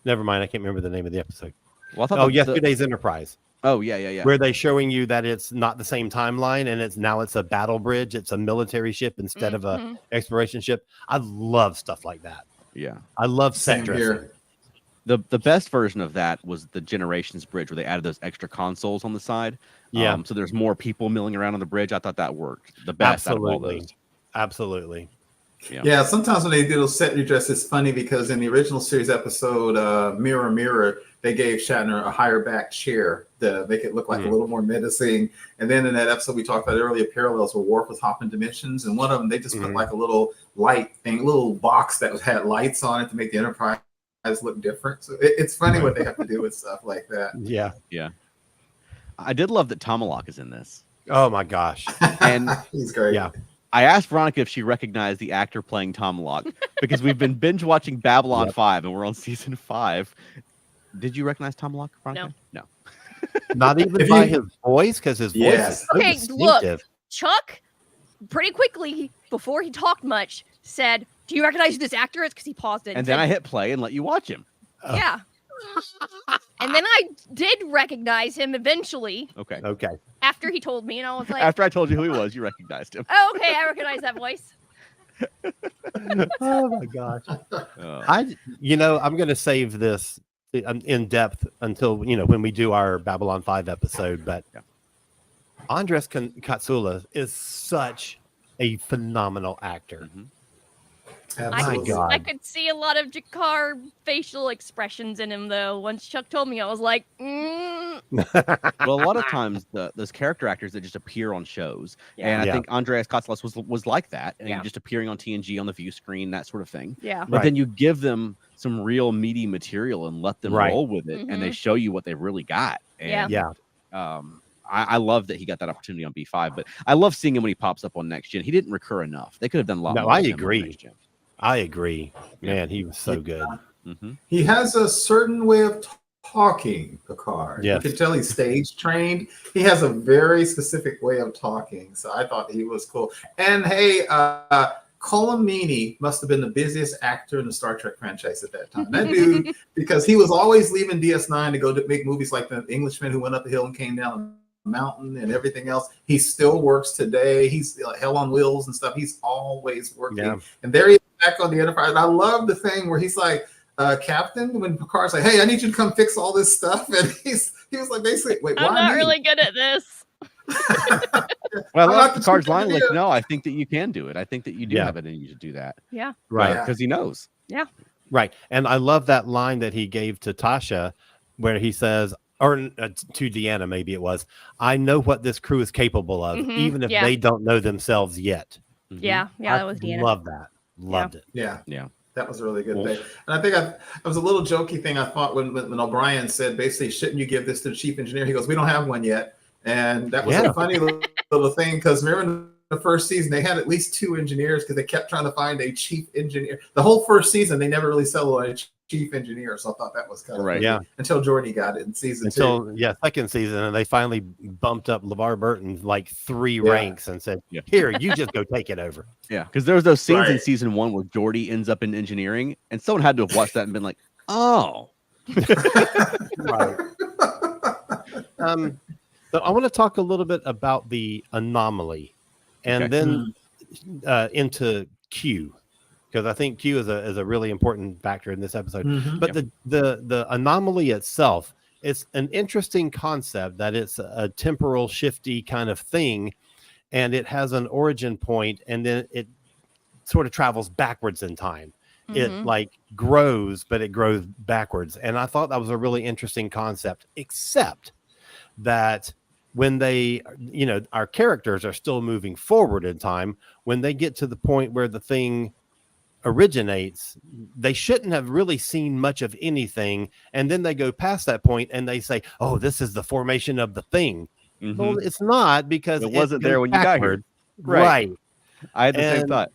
mind, I can't remember the name of the episode. Well, Yesterday's Enterprise. Oh yeah. Where they showing you that it's not the same timeline and now it's a battle bridge. It's a military ship instead of a exploration ship. I love stuff like that. Yeah. I love set dressing. The best version of that was the Generations bridge where they added those extra consoles on the side. Yeah. So there's more people milling around on the bridge. I thought that worked the best out of all those. Absolutely. Yeah, sometimes when they do those set redress, it's funny because in the original series episode, Mirror Mirror, they gave Shatner a higher back chair to make it look like a little more menacing. And then in that episode we talked about earlier, Parallels, where Worf was hopping dimensions, and one of them they just put like a little light thing, little box that had lights on it to make the Enterprise look different. So it's funny what they have to do with stuff like that. Yeah. I did love that Tomalak is in this. Oh my gosh. And he's great. Yeah. I asked Veronica if she recognized the actor playing Tomalak because we've been binge watching Babylon 5 and we're on season 5. Did you recognize Tomalak, Veronica? No. Not even by his voice, because his voice is so okay, distinctive. look, Chuck, pretty quickly, before he talked much, said, "Do you recognize who this actor is?" Because he paused it. And then I hit play and let you watch him. Yeah. And then I did recognize him eventually. Okay. After he told me, and I was like, after I told you who he was, you recognized him. "Oh, okay, I recognize that voice." Oh my gosh. I'm going to save this in depth until when we do our Babylon 5 episode, but Andres Katsula is such a phenomenal actor. I could see a lot of Jakar facial expressions in him, though. Once Chuck told me, I was like, Well, a lot of times those character actors that just appear on shows, and I think Andreas Katsulas was like that, and just appearing on TNG on the view screen, that sort of thing. Yeah. But then you give them some real meaty material and let them roll with it, and they show you what they've really got. And, I love that he got that opportunity on B5, but I love seeing him when he pops up on Next Gen. He didn't recur enough. They could have done a lot more. No, I agree. I agree. Man, he was so good. He has a certain way of talking, Picard. Yes. You can tell he's stage trained. He has a very specific way of talking. So I thought he was cool. And hey, Colm Meaney must have been the busiest actor in the Star Trek franchise at that time. That dude, because he was always leaving DS9 to go to make movies like The Englishman Who Went Up the Hill and Came Down the Mountain and everything else. He still works today. He's Hell on Wheels and stuff. He's always working. Yeah. And there he is back on the Enterprise. And I love the thing where he's like, Captain, when Picard's like, "Hey, I need you to come fix all this stuff," and he was like, basically, "Wait, why?" I'm not really good at this. Well, I love Picard's line, like, "No, I think that you can do it. I think that you do have it in you to do that." Yeah. Right. Because he knows. Yeah. Right. And I love that line that he gave to Tasha where he says, or to Deanna, maybe it was, "I know what this crew is capable of, even if they don't know themselves yet." Yeah. Yeah, that was Deanna. Love that. Loved it. Yeah. That was a really good thing. And I think it was a little jokey thing I thought when O'Brien said, basically, "Shouldn't you give this to the chief engineer?" He goes, "We don't have one yet." And that was a funny little thing, because remember in the first season, they had at least 2 engineers because they kept trying to find a chief engineer. The whole first season, they never really settled on a chief engineer. So I thought that was kind of funny. Until Jordy got it in season 2. Second season. And they finally bumped up LeVar Burton like 3 ranks and said, "Here, you just go take it over." Yeah, because there was those scenes in season 1 where Geordi ends up in engineering, and someone had to have watched that and been like, "Oh." Right. So I want to talk a little bit about the anomaly, and then into Q, because I think Q is a really important factor in this episode. But the anomaly itself, it's an interesting concept that it's a temporal shifty kind of thing, and it has an origin point, and then it sort of travels backwards in time. It like grows, but it grows backwards. And I thought that was a really interesting concept, except that when they, our characters are still moving forward in time, when they get to the point where the thing originates, they shouldn't have really seen much of anything. And then they go past that point and they say, "Oh, this is the formation of the thing." Well, it's not, because it wasn't there when you got here. Right. I had the same thought.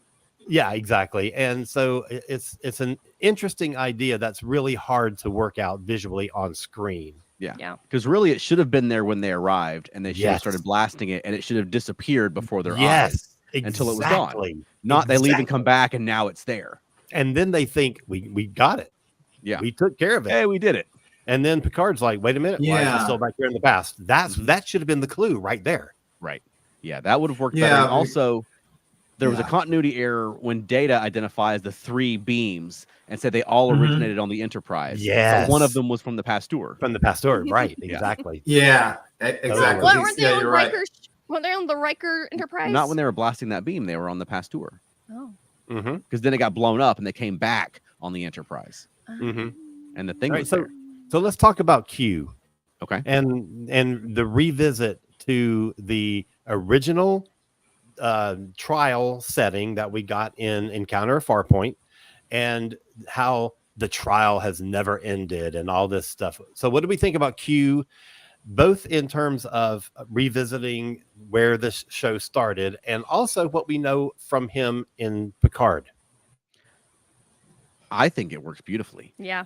Yeah, exactly. And so it's an interesting idea that's really hard to work out visually on screen. Yeah. Because really, it should have been there when they arrived, and they should have started blasting it, and it should have disappeared before their eyes until it was gone. Not they leave and come back, and now it's there. And then they think, we got it. Yeah. We took care of it. Hey, we did it. And then Picard's like, "Wait a minute. Why is it still back here in the past?" That should have been the clue right there. Right. Yeah, that would have worked better. And also, there was a continuity error when Data identifies the 3 beams and said they all originated on the Enterprise. Yes. So one of them was from the Pasteur. From the Pasteur, right. Exactly. Yeah, exactly. What, weren't they on the Riker Enterprise? Not when they were blasting that beam. They were on the Pasteur. Oh. because then it got blown up and they came back on the Enterprise. And the thing was there. So let's talk about Q. Okay. And the revisit to the original trial setting that we got in Encounter at Farpoint, and how the trial has never ended and all this stuff. So what do we think about Q, both in terms of revisiting where this show started and also what we know from him in Picard? I think it works beautifully. Yeah.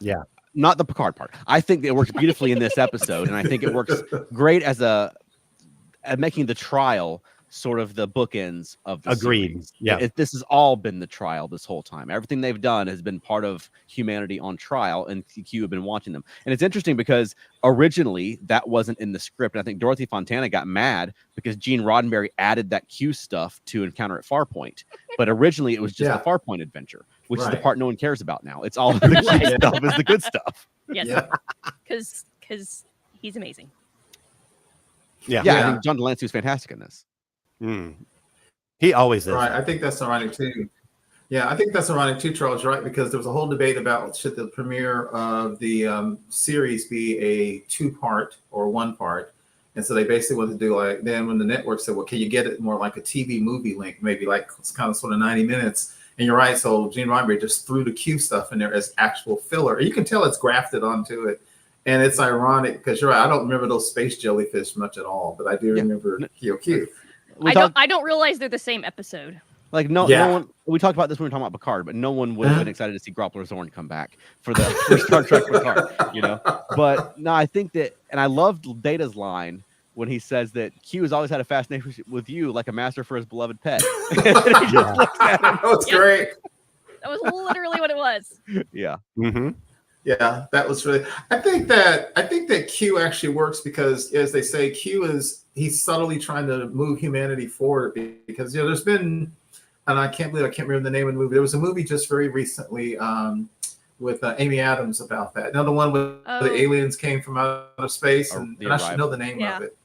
Not the Picard part. I think it works beautifully in this episode, and I think it works great at making the trial sort of the bookends of the series. Yeah. This has all been the trial this whole time. Everything they've done has been part of humanity on trial, and Q have been watching them. And it's interesting because originally that wasn't in the script. And I think Dorothy Fontana got mad because Gene Roddenberry added that Q stuff to Encounter at Farpoint. But originally it was just the Farpoint adventure, which is the part no one cares about now. It's all the Q stuff is the good stuff. Yes. Because he's amazing. Yeah. I think John Delancey was fantastic in this. He always is. Right. I think that's ironic too. Yeah, I think that's ironic too, Charles, right? Because there was a whole debate about should the premiere of the series be a 2-part or 1-part. And so they basically wanted to do like, then when the network said, well, can you get it more like a TV movie link, maybe like it's kind of sort of 90 minutes. And you're right. So Gene Roddenberry just threw the Q stuff in there as actual filler. You can tell it's grafted onto it. And it's ironic because you're right. I don't remember those space jellyfish much at all, but I do remember Q. I don't realize they're the same episode. Like no one. We talked about this when we were talking about Picard, but no one would have been excited to see Groppler Zorn come back for Star Trek Picard, you know. But no, I think that, and I loved Data's line when he says that Q has always had a fascination with you, like a master for his beloved pet. And he just looks at him. That was great. That was literally what it was. Yeah. Yeah, that was really. I think that Q actually works because, as they say, he's subtly trying to move humanity forward because there's been, and I can't remember the name of the movie. There was a movie just very recently with Amy Adams about that. Another one where the aliens came from outer space, and I should know the name of it.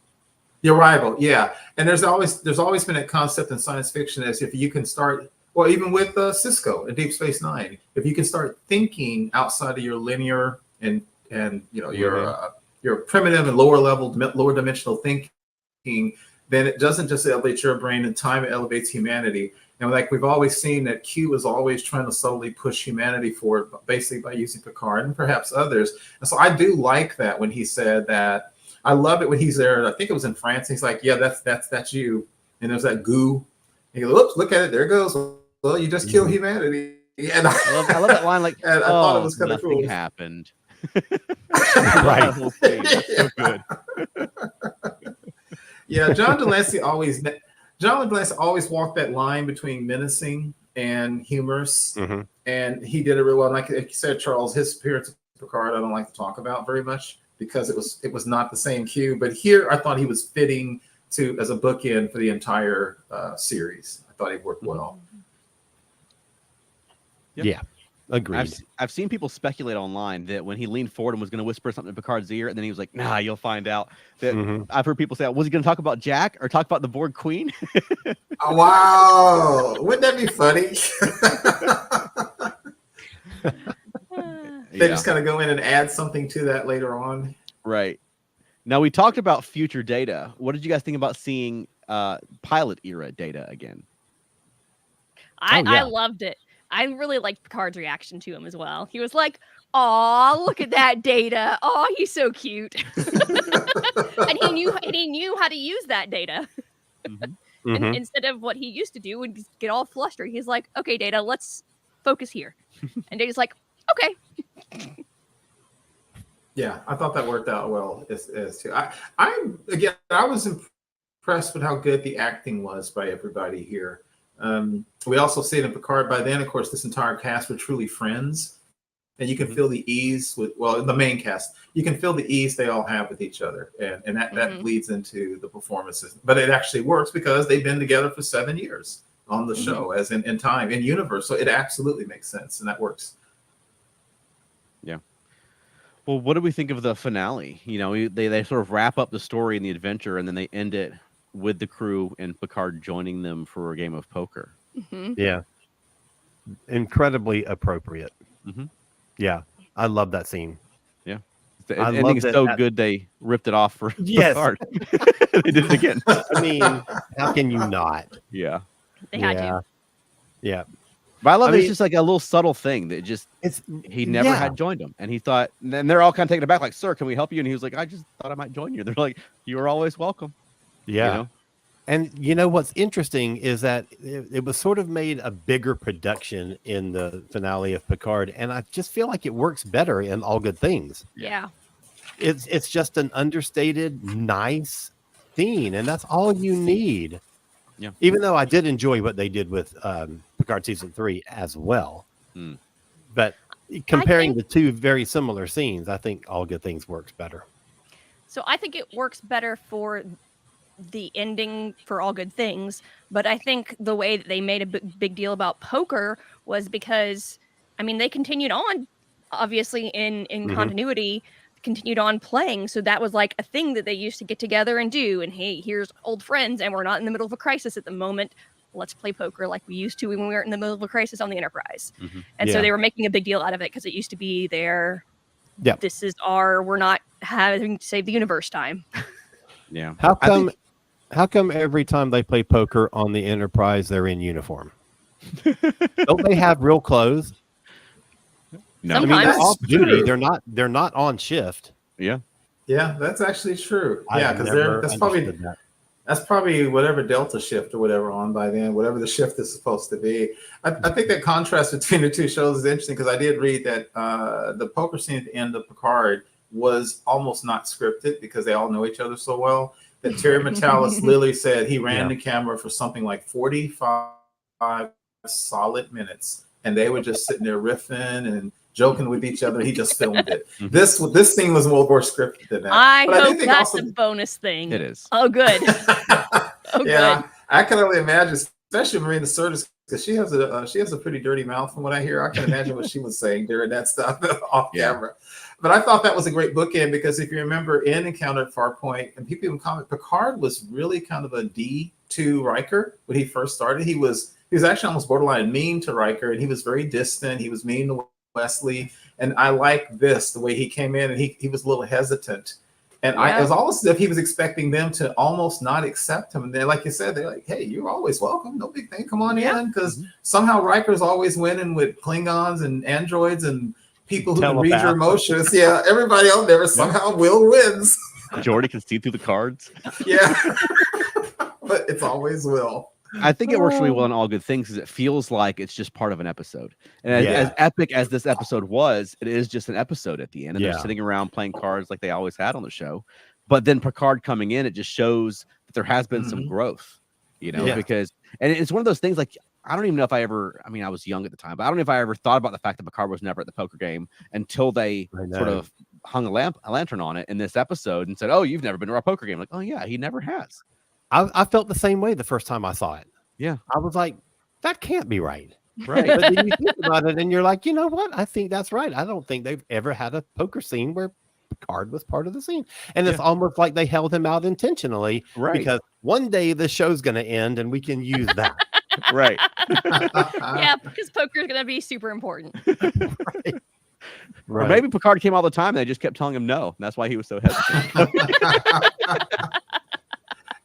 The Arrival, yeah. And there's always been a concept in science fiction as if you can start. Well, even with Cisco and Deep Space Nine, if you can start thinking outside of your linear and your primitive and lower dimensional thinking, then it doesn't just elevate your brain in time; it elevates humanity. And like we've always seen, that Q is always trying to subtly push humanity forward, basically by using Picard and perhaps others. And so I do like that when he said that. I love it when he's there. I think it was in France. He's like, "Yeah, that's you." And there's that goo. He goes, "Oops, look at it. There it goes. Well, you just killed humanity." And I love that line. Like, and I thought it was kind of cool. Nothing happened. Right. So good. Yeah, John Delancey always walked that line between menacing and humorous, and he did it real well. Like you said, Charles, his appearance in Picard, I don't like to talk about very much because it was not the same Q. But here, I thought he was fitting as a bookend for the entire series. I thought he worked well. Yeah, agreed. I've seen people speculate online that when he leaned forward and was going to whisper something in Picard's ear, and then he was like, "Nah, you'll find out." That I've heard people say, "Was he going to talk about Jack or talk about the Borg Queen?" Oh, wow, wouldn't that be funny? They just kind of go in and add something to that later on. Right. Now we talked about future Data. What did you guys think about seeing pilot era Data again? I loved it. I really liked Picard's reaction to him as well. He was like, "Aw, look at that Data. Aw, he's so cute." And he knew how to use that Data. And instead of what he used to do would get all flustered. He's like, "Okay, Data, let's focus here." And Data's like, "Okay." Yeah, I thought that worked out well as too. I was impressed with how good the acting was by everybody here. We also see it in Picard. By then, of course, this entire cast were truly friends, and you can feel the ease the main cast. You can feel the ease they all have with each other, and that bleeds into the performances. But it actually works because they've been together for 7 years on the show, as in time, in universe. So it absolutely makes sense, and that works. Yeah. Well, what do we think of the finale? You know, they sort of wrap up the story and the adventure, and then they end it with the crew and Picard joining them for a game of poker. Yeah. incredibly appropriate. Mm-hmm. Yeah, I love that scene. Yeah, the I ending love is that- so that- good they ripped it off for Yes. Picard. They did it again. I mean, how can you not? Yeah, They had to. Yeah. but I love I it's mean- just like a little subtle thing that just It's he never had joined them, and he thought, and then they're all kind of taken aback, like, "Sir, can we help you?" And he was like, "I just thought I might join you." They're like, "You are always welcome." Yeah. You know? And you know what's interesting is that it was sort of made a bigger production in the finale of Picard, and I just feel like it works better in All Good Things. Yeah. It's just an understated, nice scene, and that's all you need. Yeah. Even though I did enjoy what they did with Picard season 3 as well, but comparing the two very similar scenes, I think All Good Things works better. So I think it works better for the ending for All Good Things, but I think the way that they made a big deal about poker was because, I mean, they continued on, obviously in continuity, continued on playing. So that was like a thing that they used to get together and do. And hey, here's old friends, and we're not in the middle of a crisis at the moment. Let's play poker like we used to when we were in the middle of a crisis on the Enterprise. And so they were making a big deal out of it because it used to be their, this is our, we're not having to save the universe time. Yeah. How come every time they play poker on the Enterprise, they're in uniform? Don't they have real clothes? No, I mean, they're off duty. They're not on shift. Yeah. Yeah, that's actually true. Yeah, because that's probably whatever Delta shift or whatever on by then, whatever the shift is supposed to be. I think that contrast between the two shows is interesting because I did read that the poker scene at the end of Picard was almost not scripted because they all know each other so well. That Terry Matalas literally said he ran the camera for something like 45 solid minutes, and they were just sitting there riffing and joking with each other. He just filmed it. This scene was more scripted than that. I hope that's a bonus thing. It is. Oh, good. Good. I can only imagine, especially Marina Sirtis, because she has a pretty dirty mouth from what I hear. I can imagine what she was saying during that stuff off camera. But I thought that was a great bookend because if you remember in Encounter at Farpoint, and people even comment, Picard was really kind of a D to Riker when he first started. He was actually almost borderline mean to Riker, and he was very distant. He was mean to Wesley. And I like the way he came in, and he was a little hesitant. And it was almost as if he was expecting them to almost not accept him. And then, like you said, they're like, hey, you're always welcome. No big thing. Come on in. Because somehow Riker's always winning with Klingons and androids and people who can read your emotions. Yeah, everybody out there somehow Will wins. Geordi can see through the cards. Yeah. But it's always Will. I think it works really well in All Good Things because it feels like it's just part of an episode. And as epic as this episode was, it is just an episode at the end. And they're sitting around playing cards like they always had on the show. But then Picard coming in, it just shows that there has been some growth, because, and it's one of those things like, I don't even know if I was young at the time, but I don't know if I ever thought about the fact that Picard was never at the poker game until they sort of hung a lantern on it in this episode and said, oh, you've never been to our poker game. Like, oh yeah, he never has. I felt the same way the first time I saw it. Yeah. I was like, that can't be right. Right. But then you think about it and you're like, you know what? I think that's right. I don't think they've ever had a poker scene where Picard was part of the scene. And it's almost like they held him out intentionally because one day the show's going to end and we can use that. Right. Yeah, because poker is going to be super important. Right. Or maybe Picard came all the time and they just kept telling him no. And that's why he was so hesitant.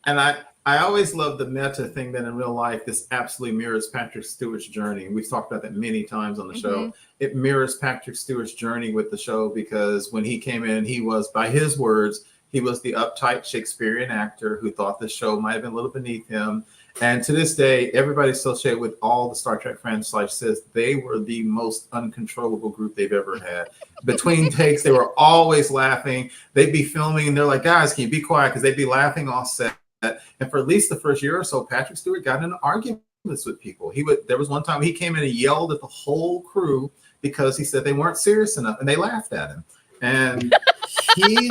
And I always love the meta thing that in real life, this absolutely mirrors Patrick Stewart's journey. We've talked about that many times on the show. It mirrors Patrick Stewart's journey with the show because when he came in, he was, by his words, he was the uptight Shakespearean actor who thought the show might have been a little beneath him. And to this day, everybody associated with all the Star Trek franchise says they were the most uncontrollable group they've ever had. Between takes, they were always laughing. They'd be filming and they're like, guys, can you be quiet? Because they'd be laughing off set. And for at least the first year or so, Patrick Stewart got into arguments with people. There was one time he came in and yelled at the whole crew because he said they weren't serious enough, and they laughed at him. And he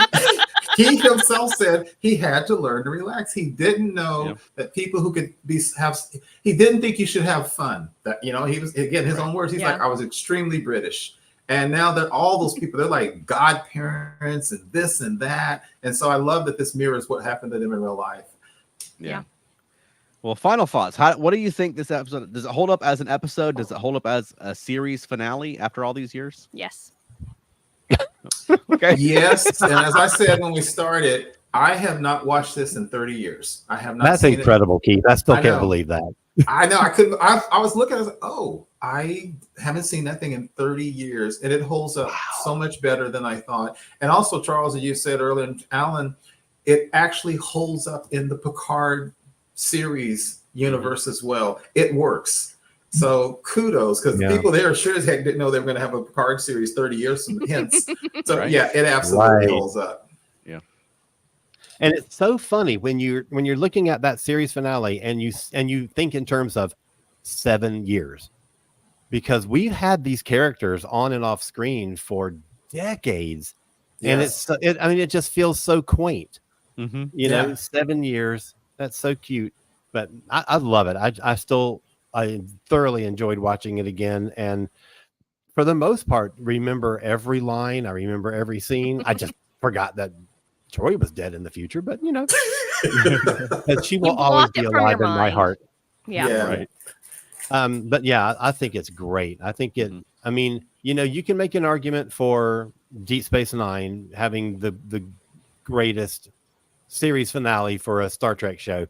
himself said he had to learn to relax. He didn't know that people who could he didn't think you should have fun. That he was, again, his own words. He's like, I was extremely British. And now that all those people, they're like godparents and this and that. And so I love that this mirrors what happened to them in real life. Yeah. Well, final thoughts. What do you think this episode, does it hold up as an episode? Does it hold up as a series finale after all these years? Yes. Okay. Yes, and as I said when we started, I have not watched this in 30 years. I have not. That's seen incredible, Keith. I still I can't know. belied that. I know. I couldn't. I was looking. I was like, oh, I haven't seen that thing in 30 years, and it holds up so much better than I thought. And also, Charles, as you said earlier, and Alan, it actually holds up in the Picard series universe as well. It works. So kudos, because the people there sure as heck didn't know they were going to have a Picard series 30 years from hence. So Right. yeah, it absolutely holds up. Yeah. And it's so funny when you're looking at that series finale and you think in terms of 7 years, because we've had these characters on and off screen for decades, and it just feels so quaint. Mm-hmm. You know, 7 years. That's so cute. But I love it. I thoroughly enjoyed watching it again, and for the most part, remember every line. I remember every scene. I just forgot that Troy was dead in the future, but you know, but she will always be alive in my heart. Yeah. Right. But yeah, I think it's great. I think it. I mean, you know, you can make an argument for Deep Space Nine having the greatest series finale for a Star Trek show,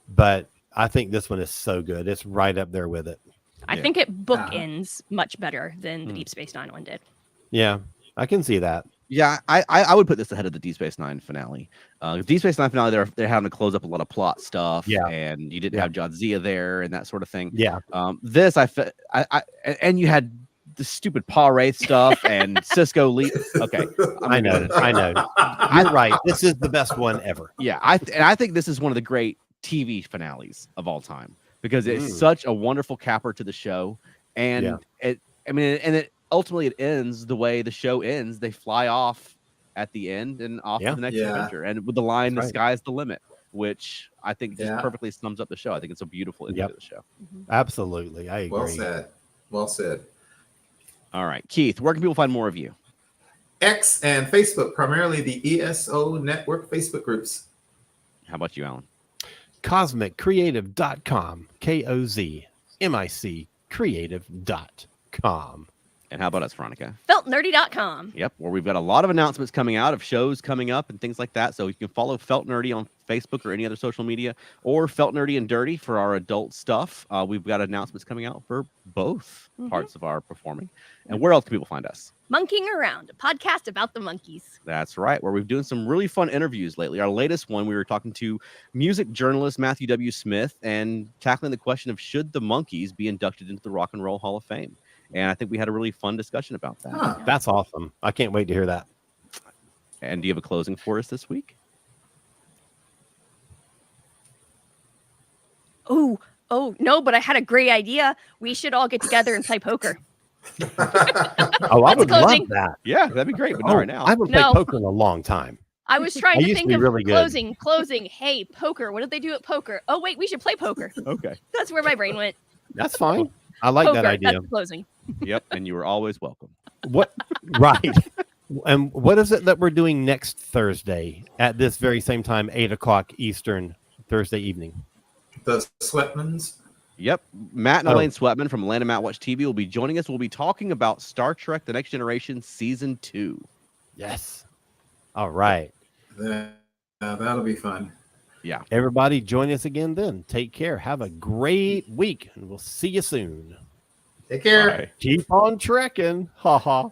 but I think this one is so good. It's right up there with it. I think it bookends much better than the Deep Space Nine one did. Yeah, I can see that. Yeah, I would put this ahead of the Deep Space Nine finale. Deep Space Nine finale, they're having to close up a lot of plot stuff, and you didn't have Jadzia there and that sort of thing. Yeah. This and you had the stupid Pa Wraith stuff and Cisco Lee. Okay, I know. You're right. This is the best one ever. Yeah, I think this is one of the great TV finales of all time because it's such a wonderful capper to the show, and it ultimately it ends the way the show ends. They fly off at the end and off to the next adventure, and with the line, "The sky's the limit," which I think just perfectly sums up the show. I think it's a beautiful ending to the show. Absolutely, I agree. Well said. Well said. All right, Keith, where can people find more of you? X and Facebook, primarily the ESO network Facebook groups. How about you, Alan? CosmicCreative.com, KOZMIC creative.com. And how about us, Veronica? Feltnerdy.com. Yep, where we've got a lot of announcements coming out of shows coming up and things like that. So you can follow Felt Nerdy on Facebook or any other social media, or Felt Nerdy and Dirty for our adult stuff. We've got announcements coming out for both parts of our performing. And where else can people find us? Monkeying Around, a podcast about the monkeys. That's right, where we've doing some really fun interviews lately. Our latest one, we were talking to music journalist Matthew W. Smith and tackling the question of should the Monkees be inducted into the Rock and Roll Hall of Fame? And I think we had a really fun discussion about that. That's awesome. I can't wait to hear that. And do you have a closing for us this week? Oh, no, but I had a great idea. We should all get together and play poker. I would love that. Yeah, that'd be great, but not right now. I haven't played poker in a long time. I was trying to think of really closing. Hey, poker. What did they do at poker? Oh, wait, we should play poker. Okay. That's where my brain went. That's fine. I like that idea. That's closing. Yep, and you were always welcome. What? Right. And what is it that we're doing next Thursday at this very same time, 8:00 Eastern, Thursday evening? The Sweatmans. Yep. Matt and Elaine Sweatman from Land of Matt Watch TV will be joining us. We'll be talking about Star Trek: The Next Generation Season 2. Yes. All right. That'll be fun. Yeah. Everybody join us again then. Take care. Have a great week, and we'll see you soon. Take care. Bye. Keep on trekking. Ha ha.